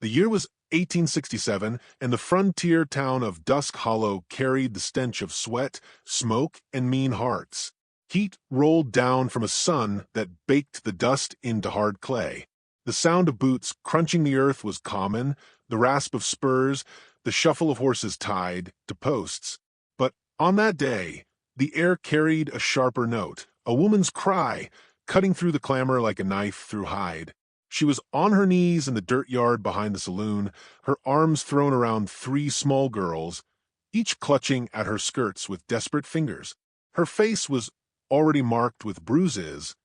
The year was 1867, and the frontier town of Dusk Hollow carried the stench of sweat, smoke, and mean hearts. Heat rolled down from a sun that baked the dust into hard clay. The sound of boots crunching the earth was common, the rasp of spurs, the shuffle of horses tied to posts. But on that day, the air carried a sharper note, a woman's cry, cutting through the clamor like a knife through hide. She was on her knees in the dirt yard behind the saloon, her arms thrown around three small girls, each clutching at her skirts with desperate fingers. Her face was already marked with bruises,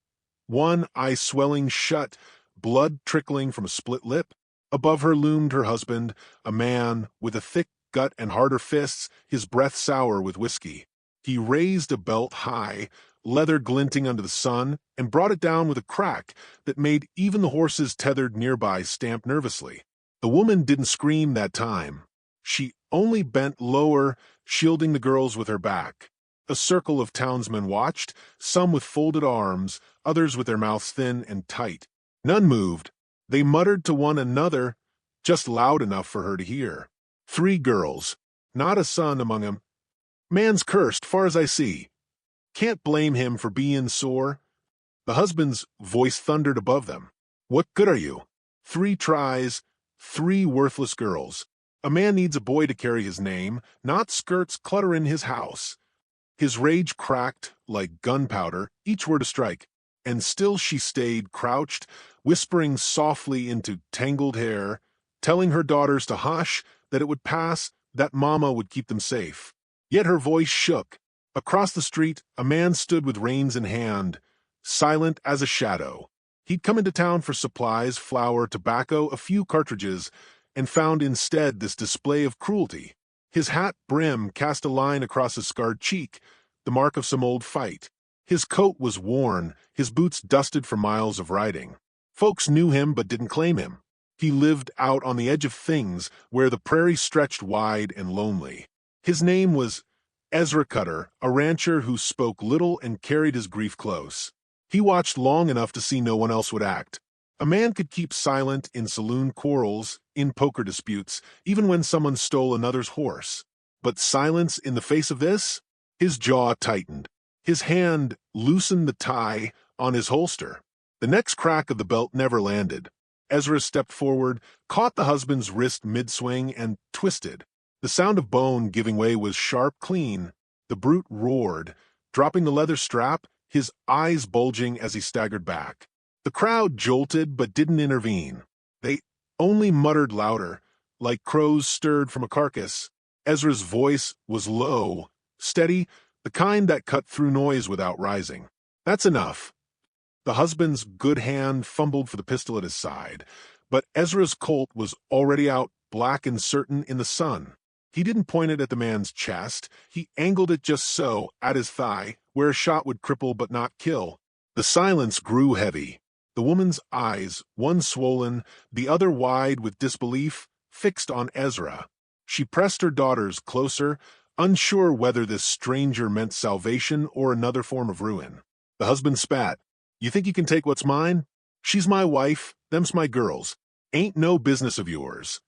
one eye swelling shut, blood trickling from a split lip. Above her loomed her husband, a man with a thick gut and harder fists, his breath sour with whiskey. He raised a belt high, leather glinting under the sun, and brought it down with a crack that made even the horses tethered nearby stamp nervously. The woman didn't scream that time. She only bent lower, shielding the girls with her back. A circle of townsmen watched, some with folded arms, others with their mouths thin and tight. None moved. They muttered to one another, just loud enough for her to hear. 3 girls, not a son among 'em. Man's cursed, far as I see. Can't blame him for being sore. The husband's voice thundered above them. What good are you? 3 tries, 3 worthless girls. A man needs a boy to carry his name, not skirts cluttering his house. His rage cracked like gunpowder, each word a strike, and still she stayed crouched, whispering softly into tangled hair, telling her daughters to hush, that it would pass, that Mama would keep them safe. Yet her voice shook. Across the street, a man stood with reins in hand, silent as a shadow. He'd come into town for supplies, flour, tobacco, a few cartridges, and found instead this display of cruelty. His hat brim cast a line across his scarred cheek, the mark of some old fight. His coat was worn, his boots dusted from miles of riding. Folks knew him but didn't claim him. He lived out on the edge of things, where the prairie stretched wide and lonely. His name was Ezra Cutter, a rancher who spoke little and carried his grief close. He watched long enough to see no one else would act. A man could keep silent in saloon quarrels, in poker disputes, even when someone stole another's horse. But silence in the face of this? His jaw tightened. His hand loosened the tie on his holster. The next crack of the belt never landed. Ezra stepped forward, caught the husband's wrist mid-swing, and twisted. The sound of bone giving way was sharp, clean. The brute roared, dropping the leather strap, his eyes bulging as he staggered back. The crowd jolted but didn't intervene. They only muttered louder, like crows stirred from a carcass. Ezra's voice was low, steady, the kind that cut through noise without rising. That's enough. The husband's good hand fumbled for the pistol at his side, but Ezra's Colt was already out, black and certain in the sun. He didn't point it at the man's chest. He angled it just so, at his thigh, where a shot would cripple but not kill. The silence grew heavy. The woman's eyes, one swollen, the other wide with disbelief, fixed on Ezra. She pressed her daughters closer, unsure whether this stranger meant salvation or another form of ruin. The husband spat. You think you can take what's mine? She's my wife, them's my girls. Ain't no business of yours.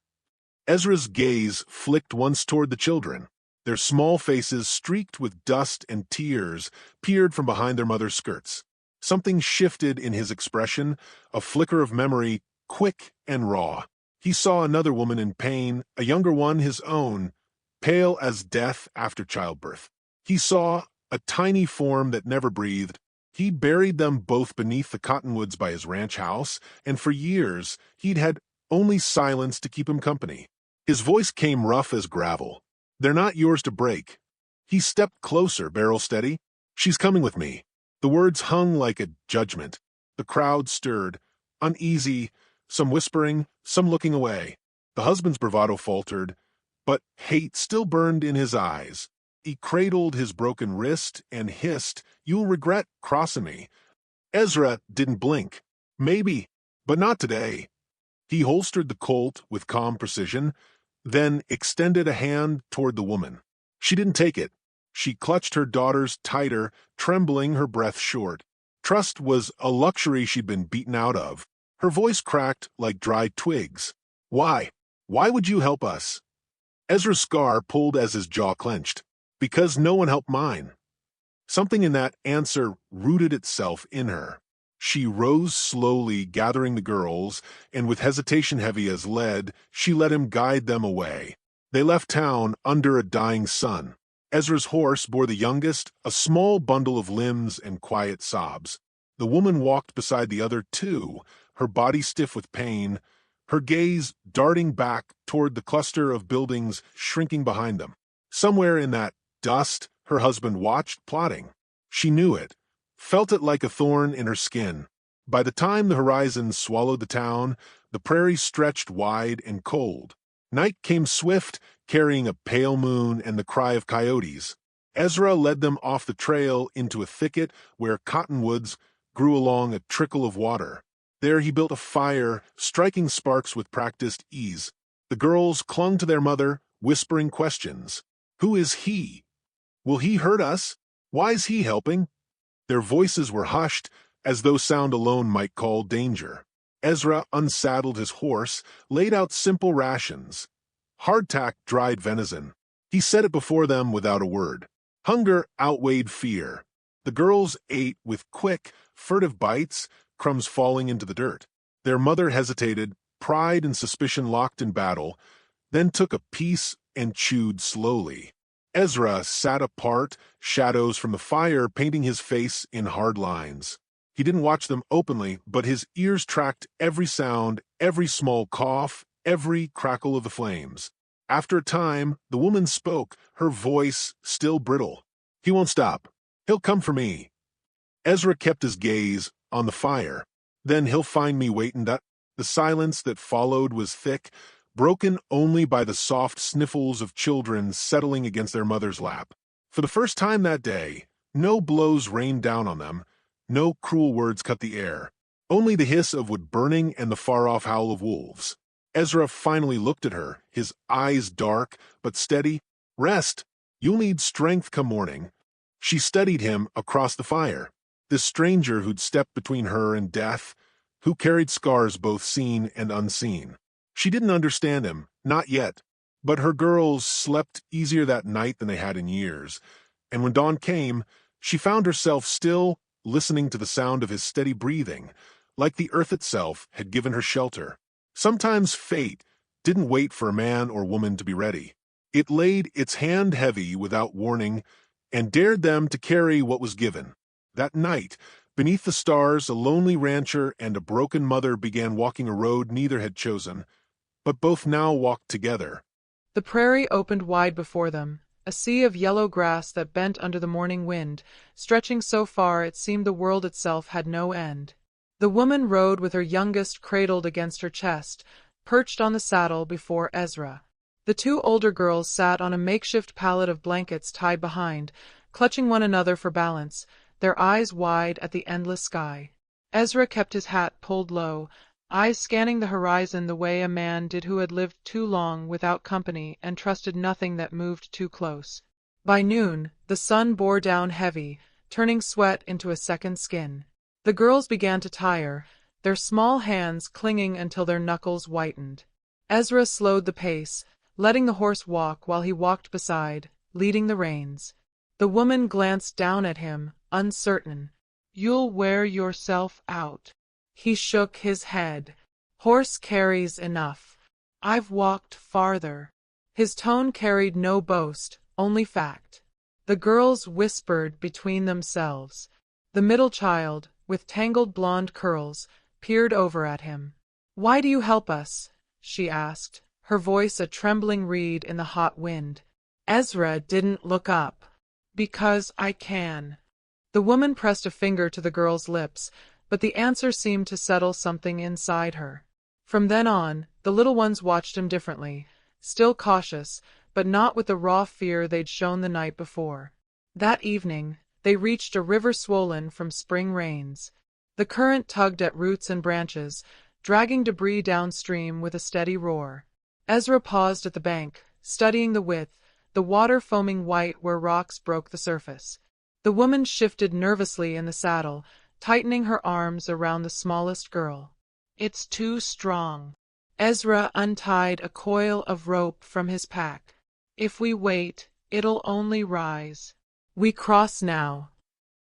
Ezra's gaze flicked once toward the children. Their small faces, streaked with dust and tears, peered from behind their mother's skirts. Something shifted in his expression, a flicker of memory, quick and raw. He saw another woman in pain, a younger one his own, pale as death after childbirth. He saw a tiny form that never breathed. He buried them both beneath the cottonwoods by his ranch house, and for years he'd had only silence to keep him company. His voice came rough as gravel. They're not yours to break. He stepped closer, barrel steady. She's coming with me. The words hung like a judgment. The crowd stirred, uneasy, some whispering, some looking away. The husband's bravado faltered, but hate still burned in his eyes. He cradled his broken wrist and hissed, "You'll regret crossing me." Ezra didn't blink. Maybe, but not today. He holstered the Colt with calm precision, then extended a hand toward the woman. She didn't take it. She clutched her daughters tighter, trembling, her breath short. Trust was a luxury she'd been beaten out of. Her voice cracked like dry twigs. Why? Why would you help us? Ezra's scar pulled as his jaw clenched. Because no one helped mine. Something in that answer rooted itself in her. She rose slowly, gathering the girls, and with hesitation heavy as lead, she let him guide them away. They left town under a dying sun. Ezra's horse bore the youngest, a small bundle of limbs and quiet sobs. The woman walked beside the other two, her body stiff with pain, her gaze darting back toward the cluster of buildings shrinking behind them. Somewhere in that dust, her husband watched, plotting. She knew it, felt it like a thorn in her skin. By the time the horizon swallowed the town, the prairie stretched wide and cold. Night came swift, carrying a pale moon and the cry of coyotes. Ezra led them off the trail into a thicket where cottonwoods grew along a trickle of water. There he built a fire, striking sparks with practiced ease. The girls clung to their mother, whispering questions. Who is he? Will he hurt us? Why is he helping? Their voices were hushed, as though sound alone might call danger. Ezra unsaddled his horse, laid out simple rations. Hardtack dried venison. He set it before them without a word. Hunger outweighed fear. The girls ate with quick, furtive bites, crumbs falling into the dirt. Their mother hesitated, pride and suspicion locked in battle, then took a piece and chewed slowly. Ezra sat apart, shadows from the fire painting his face in hard lines. He didn't watch them openly, but his ears tracked every sound, every small cough, every crackle of the flames. After a time, the woman spoke, her voice still brittle. He won't stop. He'll come for me. Ezra kept his gaze on the fire. Then he'll find me waiting. The silence that followed was thick, broken only by the soft sniffles of children settling against their mother's lap. For the first time that day, no blows rained down on them, no cruel words cut the air, only the hiss of wood burning and the far-off howl of wolves. Ezra finally looked at her, his eyes dark but steady. Rest. You'll need strength come morning. She studied him across the fire, this stranger who'd stepped between her and death, who carried scars both seen and unseen. She didn't understand him, not yet, but her girls slept easier that night than they had in years, and when dawn came, she found herself still listening to the sound of his steady breathing, like the earth itself had given her shelter. Sometimes fate didn't wait for a man or woman to be ready. It laid its hand heavy without warning and dared them to carry what was given. That night, beneath the stars, a lonely rancher and a broken mother began walking a road neither had chosen, but both now walked together. The prairie opened wide before them, a sea of yellow grass that bent under the morning wind, stretching so far it seemed the world itself had no end. The woman rode with her youngest cradled against her chest, perched on the saddle before Ezra. The two older girls sat on a makeshift pallet of blankets tied behind, clutching one another for balance, their eyes wide at the endless sky. Ezra kept his hat pulled low, eyes scanning the horizon the way a man did who had lived too long without company and trusted nothing that moved too close. By noon, the sun bore down heavy, turning sweat into a second skin. The girls began to tire, their small hands clinging until their knuckles whitened. Ezra slowed the pace, letting the horse walk while he walked beside, leading the reins. The woman glanced down at him, uncertain. "You'll wear yourself out." He shook his head. "Horse carries enough. I've walked farther." His tone carried no boast, only fact. The girls whispered between themselves. The middle child, with tangled blonde curls, peered over at him. "Why do you help us?" she asked, her voice a trembling reed in the hot wind. Ezra didn't look up. "Because I can." The woman pressed a finger to the girl's lips, but the answer seemed to settle something inside her. From then on, the little ones watched him differently, still cautious, but not with the raw fear they'd shown the night before. That evening, they reached a river swollen from spring rains. The current tugged at roots and branches, dragging debris downstream with a steady roar. Ezra paused at the bank, studying the width, the water foaming white where rocks broke the surface. The woman shifted nervously in the saddle, tightening her arms around the smallest girl. "It's too strong." Ezra untied a coil of rope from his pack. If we wait, it'll only rise. We cross now.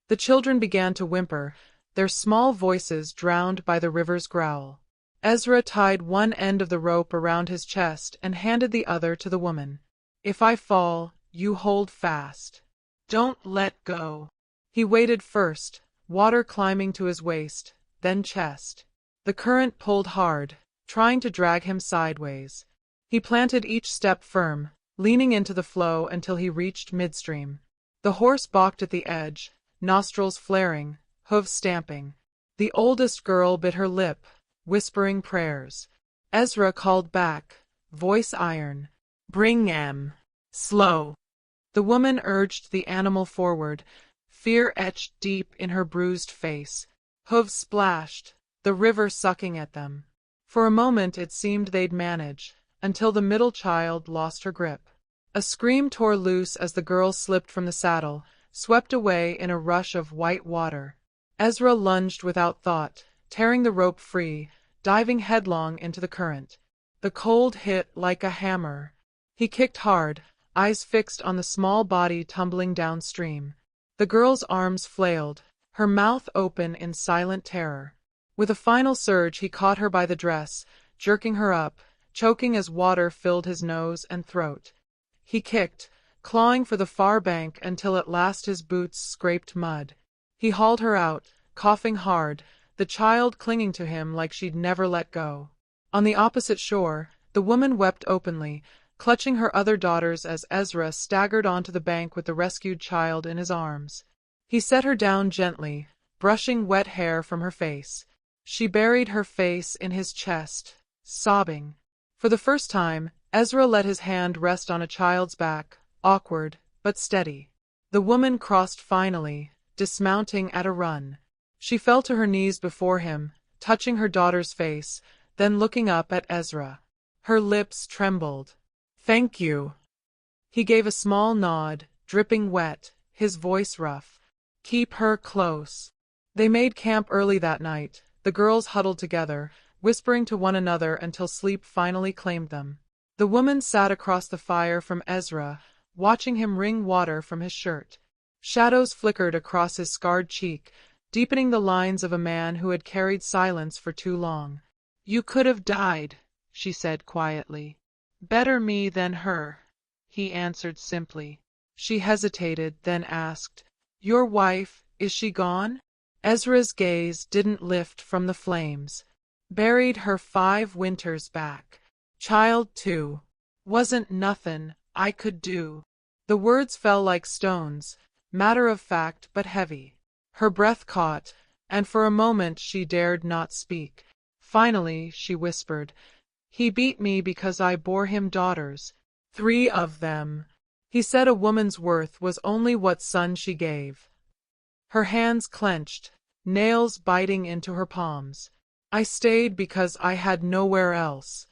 The children began to whimper, their small voices drowned by the river's growl. Ezra tied one end of the rope around his chest and handed the other to the woman. If I fall, you hold fast. Don't let go. He waded first, water climbing to his waist, then chest. The current pulled hard, trying to drag him sideways. He planted each step firm, leaning into the flow until he reached midstream. The horse balked at the edge, nostrils flaring, hooves stamping. The oldest girl bit her lip, whispering prayers. Ezra called back, voice iron. Bring em. Slow. The woman urged the animal forward, fear etched deep in her bruised face. Hooves splashed, the river sucking at them. For a moment it seemed they'd manage, until the middle child lost her grip. A scream tore loose as the girl slipped from the saddle, swept away in a rush of white water. Ezra lunged without thought, tearing the rope free, diving headlong into the current. The cold hit like a hammer. He kicked hard, eyes fixed on the small body tumbling downstream. The girl's arms flailed, her mouth open in silent terror. With a final surge he caught her by the dress, jerking her up, choking as water filled his nose and throat. He kicked, clawing for the far bank until at last his boots scraped mud. He hauled her out, coughing hard, the child clinging to him like she'd never let go. On the opposite shore, the woman wept openly, clutching her other daughters as Ezra staggered onto the bank with the rescued child in his arms. He set her down gently, brushing wet hair from her face. She buried her face in his chest, sobbing. For the first time, Ezra let his hand rest on a child's back, awkward, but steady. The woman crossed finally, dismounting at a run. She fell to her knees before him, touching her daughter's face, then looking up at Ezra. Her lips trembled. "Thank you." He gave a small nod, dripping wet, his voice rough. "Keep her close." They made camp early that night, the girls huddled together, whispering to one another until sleep finally claimed them. The woman sat across the fire from Ezra, watching him wring water from his shirt. Shadows flickered across his scarred cheek, deepening the lines of a man who had carried silence for too long. "You could have died," she said quietly. "Better me than her," he answered simply. She hesitated, then asked, "Your wife, is she gone?" Ezra's gaze didn't lift from the flames. "Buried her 5 winters back. Child too. Wasn't nothin' I could do." The words fell like stones, matter of fact but heavy. Her breath caught, and for a moment she dared not speak. Finally she whispered, "He beat me because I bore him daughters. 3 of them. He said a woman's worth was only what son she gave." Her hands clenched, nails biting into her palms. "I stayed because I had nowhere else."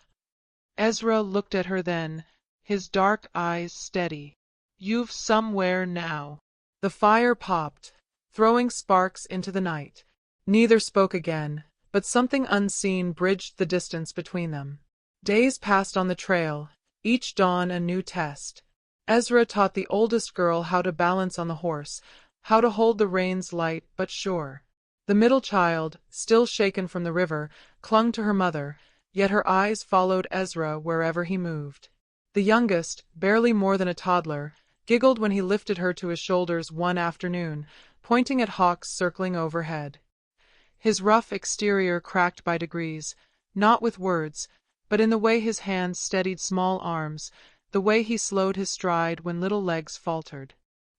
Ezra looked at her then, his dark eyes steady. "You've somewhere now." The fire popped, throwing sparks into the night. Neither spoke again, but something unseen bridged the distance between them. Days passed on the trail, each dawn a new test. Ezra taught the oldest girl how to balance on the horse, how to hold the reins light but sure. The middle child, still shaken from the river, clung to her mother, yet her eyes followed Ezra wherever he moved. The youngest, barely more than a toddler, giggled when he lifted her to his shoulders one afternoon, pointing at hawks circling overhead. His rough exterior cracked by degrees, not with words, but in the way his hands steadied small arms, the way he slowed his stride when little legs faltered.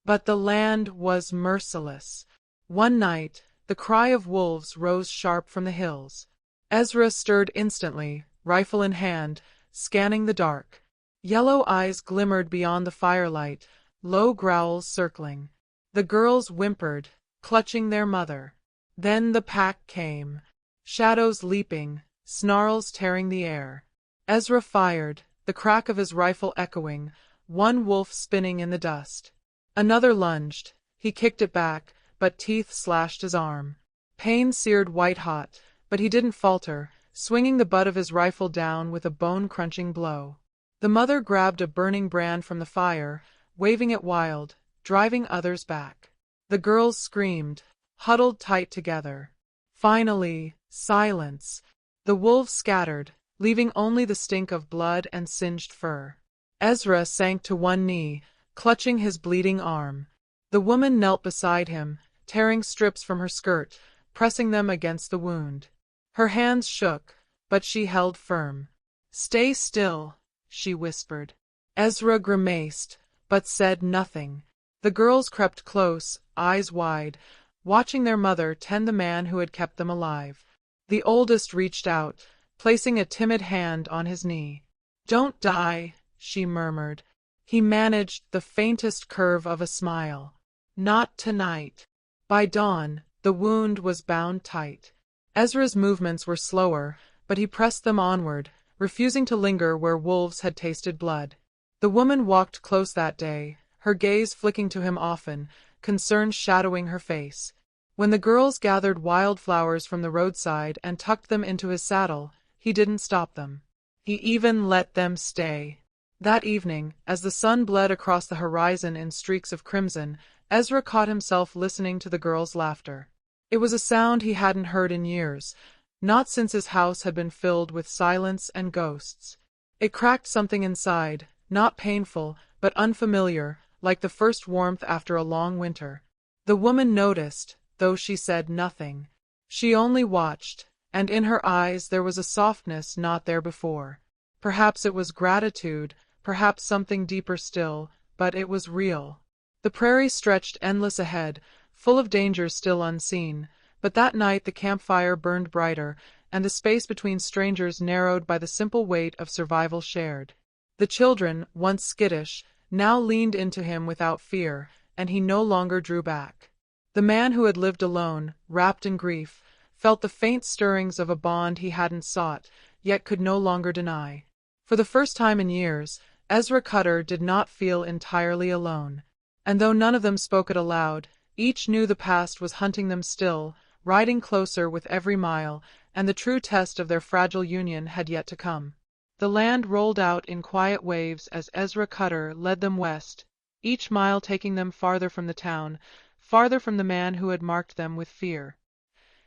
But the land was merciless. One night, the cry of wolves rose sharp from the hills. Ezra stirred instantly, rifle in hand, scanning the dark. Yellow eyes glimmered beyond the firelight, low growls circling. The girls whimpered, clutching their mother. Then the pack came, shadows leaping, snarls tearing the air. Ezra fired, the crack of his rifle echoing, one wolf spinning in the dust. Another lunged. He kicked it back, but teeth slashed his arm. Pain seared white-hot, but he didn't falter, swinging the butt of his rifle down with a bone-crunching blow. The mother grabbed a burning brand from the fire, waving it wild, driving others back. The girls screamed, huddled tight together. Finally, silence. The wolves scattered, leaving only the stink of blood and singed fur. Ezra sank to one knee, clutching his bleeding arm. The woman knelt beside him, tearing strips from her skirt, pressing them against the wound. Her hands shook, but she held firm. "Stay still," she whispered. Ezra grimaced, but said nothing. The girls crept close, eyes wide, watching their mother tend the man who had kept them alive. The oldest reached out, placing a timid hand on his knee. "Don't die," she murmured. He managed the faintest curve of a smile. "Not tonight." By dawn, the wound was bound tight. Ezra's movements were slower, but he pressed them onward, refusing to linger where wolves had tasted blood. The woman walked close that day, her gaze flicking to him often, concern shadowing her face. When the girls gathered wildflowers from the roadside and tucked them into his saddle, he didn't stop them. He even let them stay. That evening, as the sun bled across the horizon in streaks of crimson, Ezra caught himself listening to the girls' laughter. It was a sound he hadn't heard in years, not since his house had been filled with silence and ghosts. It cracked something inside, not painful, but unfamiliar, like the first warmth after a long winter. The woman noticed, though she said nothing. She only watched, and in her eyes there was a softness not there before. Perhaps it was gratitude, perhaps something deeper still, but it was real. The prairie stretched endless ahead, full of dangers still unseen, but that night the campfire burned brighter, and the space between strangers narrowed by the simple weight of survival shared. The children, once skittish, now leaned into him without fear, and he no longer drew back. The man who had lived alone, wrapped in grief, felt the faint stirrings of a bond he hadn't sought, yet could no longer deny. For the first time in years, Ezra Cutter did not feel entirely alone. And though none of them spoke it aloud, each knew the past was hunting them still, riding closer with every mile, and the true test of their fragile union had yet to come. The land rolled out in quiet waves as Ezra Cutter led them west, each mile taking them farther from the town, farther from the man who had marked them with fear.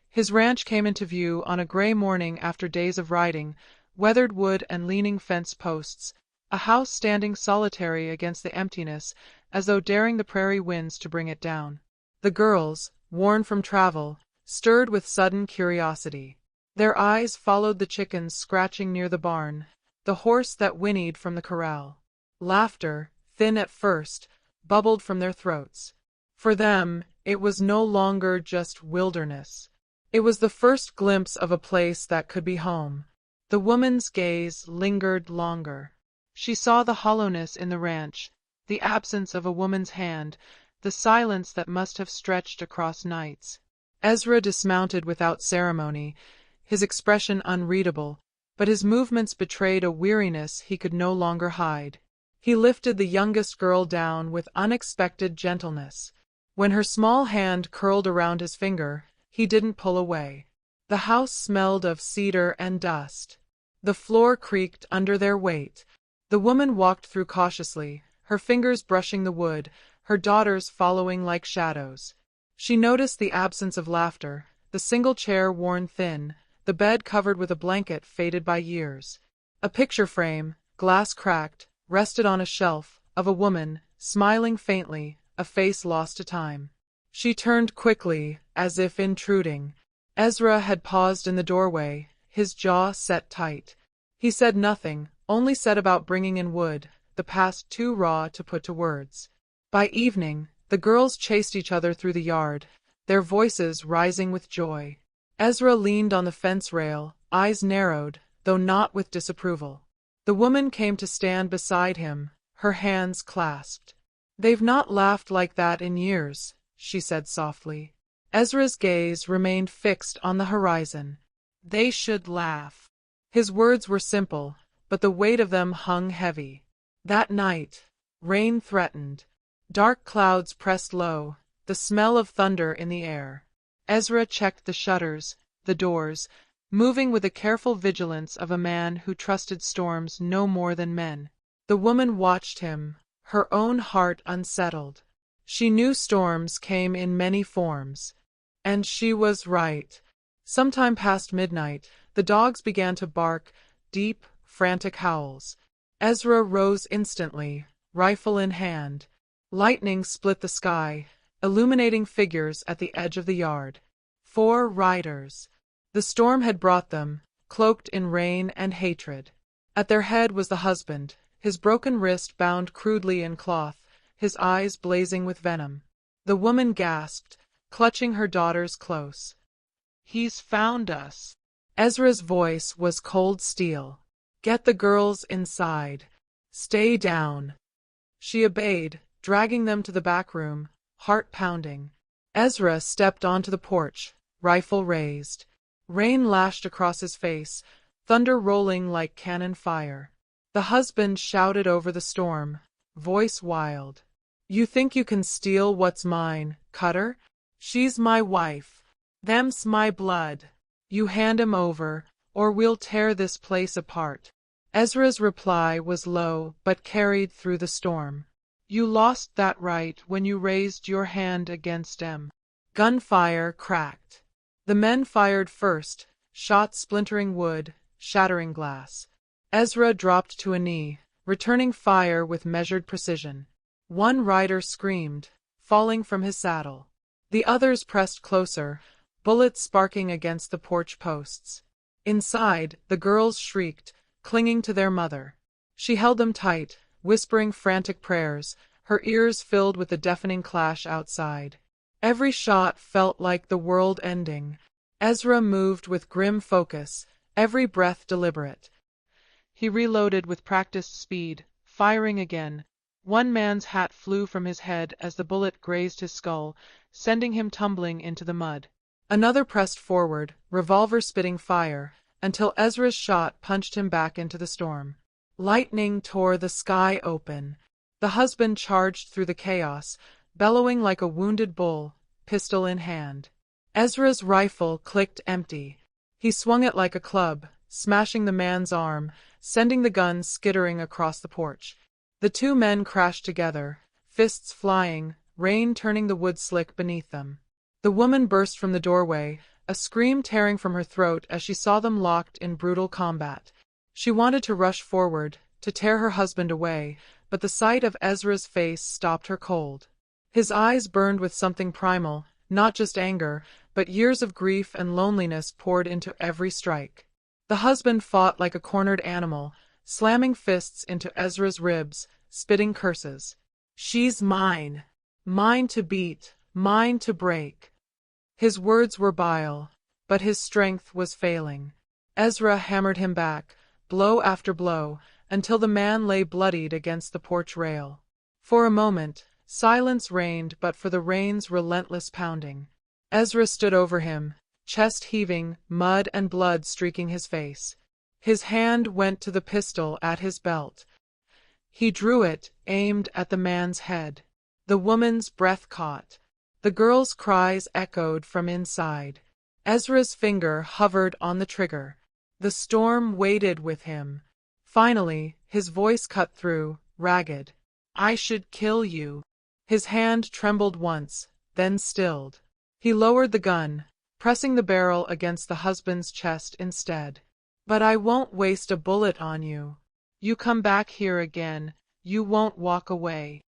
His ranch came into view on a gray morning after days of riding, weathered wood and leaning fence posts, a house standing solitary against the emptiness, as though daring the prairie winds to bring it down. The girls, worn from travel, stirred with sudden curiosity. Their eyes followed the chickens scratching near the barn, the horse that whinnied from the corral. Laughter, thin at first, bubbled from their throats. For them, it was no longer just wilderness. It was the first glimpse of a place that could be home. The woman's gaze lingered longer. She saw the hollowness in the ranch, the absence of a woman's hand, the silence that must have stretched across nights. Ezra dismounted without ceremony, his expression unreadable, but his movements betrayed a weariness he could no longer hide. He lifted the youngest girl down with unexpected gentleness. When her small hand curled around his finger, he didn't pull away. The house smelled of cedar and dust. The floor creaked under their weight. The woman walked through cautiously, her fingers brushing the wood, her daughters following like shadows. She noticed the absence of laughter, the single chair worn thin, the bed covered with a blanket faded by years. A picture frame, glass cracked, rested on a shelf, of a woman, smiling faintly, a face lost to time. She turned quickly, as if intruding. Ezra had paused in the doorway, his jaw set tight. He said nothing, only said about bringing in wood, the past too raw to put to words. By evening, the girls chased each other through the yard, their voices rising with joy. Ezra leaned on the fence rail, eyes narrowed, though not with disapproval. The woman came to stand beside him, her hands clasped. "They've not laughed like that in years," she said softly. Ezra's gaze remained fixed on the horizon. "They should laugh." His words were simple, but the weight of them hung heavy. That night, rain threatened. Dark clouds pressed low, the smell of thunder in the air. Ezra checked the shutters, the doors, moving with the careful vigilance of a man who trusted storms no more than men. The woman watched him, her own heart unsettled. She knew storms came in many forms. And she was right. Sometime past midnight, the dogs began to bark, deep, frantic howls. Ezra rose instantly, rifle in hand. Lightning split the sky, illuminating figures at the edge of the yard. 4 riders. The storm had brought them, cloaked in rain and hatred. At their head was the husband, his broken wrist bound crudely in cloth, his eyes blazing with venom. The woman gasped, clutching her daughters close. "He's found us." Ezra's voice was cold steel. "Get the girls inside. Stay down." She obeyed, dragging them to the back room, heart pounding. Ezra stepped onto the porch, rifle raised. Rain lashed across his face, thunder rolling like cannon fire. The husband shouted over the storm, voice wild. "You think you can steal what's mine, Cutter? She's my wife. Them's my blood. You hand 'em over, or we'll tear this place apart." Ezra's reply was low but carried through the storm. "You lost that right when you raised your hand against 'em." Gunfire cracked. The men fired first, shots splintering wood, shattering glass. Ezra dropped to a knee, returning fire with measured precision. One rider screamed, falling from his saddle. The others pressed closer, bullets sparking against the porch posts. Inside, the girls shrieked, clinging to their mother. She held them tight, whispering frantic prayers, her ears filled with the deafening clash outside. Every shot felt like the world ending. Ezra moved with grim focus, every breath deliberate. He reloaded with practiced speed, firing again. One man's hat flew from his head as the bullet grazed his skull, sending him tumbling into the mud. Another pressed forward, revolver spitting fire, until Ezra's shot punched him back into the storm. Lightning tore the sky open. The husband charged through the chaos, bellowing like a wounded bull, pistol in hand. Ezra's rifle clicked empty. He swung it like a club, smashing the man's arm, sending the gun skittering across the porch. The 2 men crashed together, fists flying, rain turning the wood slick beneath them. The woman burst from the doorway, a scream tearing from her throat as she saw them locked in brutal combat. She wanted to rush forward, to tear her husband away, but the sight of Ezra's face stopped her cold. His eyes burned with something primal, not just anger, but years of grief and loneliness poured into every strike. The husband fought like a cornered animal, slamming fists into Ezra's ribs, spitting curses. "She's mine. Mine to beat, mine to break." His words were bile, but his strength was failing. Ezra hammered him back, blow after blow, until the man lay bloodied against the porch rail. For a moment, silence reigned but for the rain's relentless pounding. Ezra stood over him, chest heaving, mud and blood streaking his face. His hand went to the pistol at his belt. He drew it, aimed at the man's head. The woman's breath caught. The girl's cries echoed from inside. Ezra's finger hovered on the trigger. The storm waited with him. Finally, his voice cut through, ragged. "I should kill you." His hand trembled once, then stilled. He lowered the gun, pressing the barrel against the husband's chest instead. "But I won't waste a bullet on you. You come back here again, you won't walk away."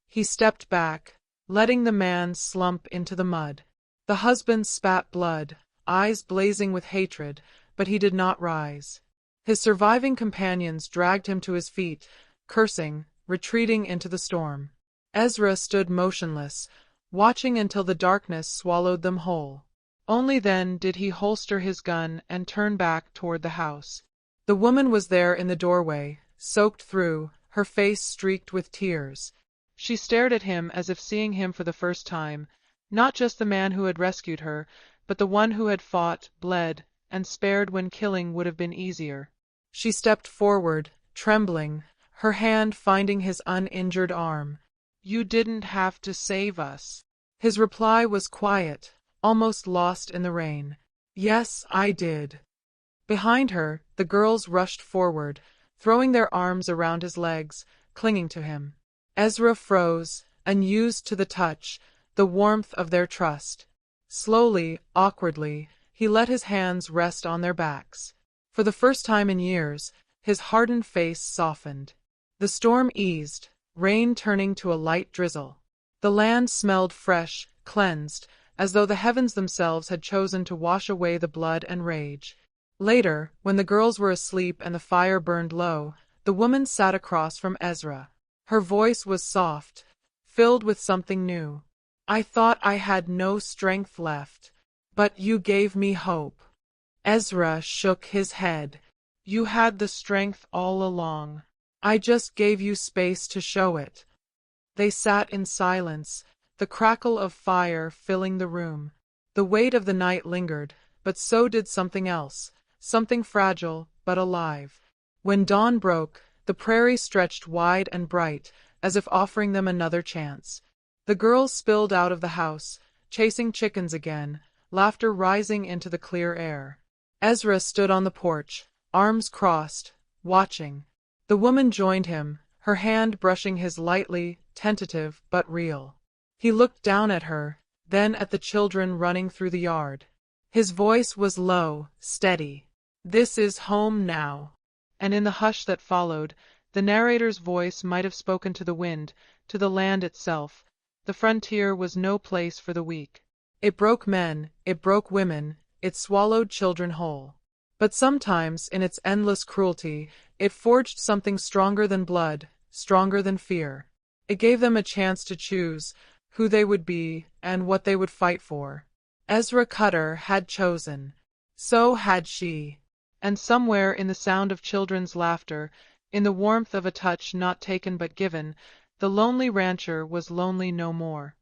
He stepped back, letting the man slump into the mud. The husband spat blood, eyes blazing with hatred, but he did not rise. His surviving companions dragged him to his feet, cursing, retreating into the storm. Ezra stood motionless, watching until the darkness swallowed them whole. Only then did he holster his gun and turn back toward the house. The woman was there in the doorway, soaked through, her face streaked with tears. She stared at him as if seeing him for the first time, not just the man who had rescued her, but the one who had fought, bled, and spared when killing would have been easier. She stepped forward, trembling, her hand finding his uninjured arm. "You didn't have to save us." His reply was quiet, almost lost in the rain. Yes, I did. Behind her, the girls rushed forward, throwing their arms around his legs, clinging to him. Ezra froze, unused to the touch, the warmth of their trust. Slowly, awkwardly, he let his hands rest on their backs. For the first time in years, his hardened face softened. The storm eased, rain turning to a light drizzle. The land smelled fresh, cleansed, as though the heavens themselves had chosen to wash away the blood and rage. Later, when the girls were asleep and the fire burned low, the woman sat across from Ezra. Her voice was soft, filled with something new. I thought I had no strength left, but you gave me hope. Ezra shook his head. You had the strength all along. I just gave you space to show it. They sat in silence, the crackle of fire filling the room. The weight of the night lingered, but so did something else, something fragile but alive. When dawn broke, the prairie stretched wide and bright, as if offering them another chance. The girls spilled out of the house, chasing chickens again, laughter rising into the clear air. Ezra stood on the porch, arms crossed, watching. The woman joined him, her hand brushing his lightly, tentative but real. He looked down at her, then at the children running through the yard. His voice was low, steady. This is home now. And in the hush that followed, the narrator's voice might have spoken to the wind, to the land itself. The frontier was no place for the weak. It broke men, it broke women, it swallowed children whole. But sometimes, in its endless cruelty, it forged something stronger than blood, stronger than fear. It gave them a chance to choose who they would be and what they would fight for. Ezra Cutter had chosen. So had she. And somewhere in the sound of children's laughter, in the warmth of a touch not taken but given, the lonely rancher was lonely no more.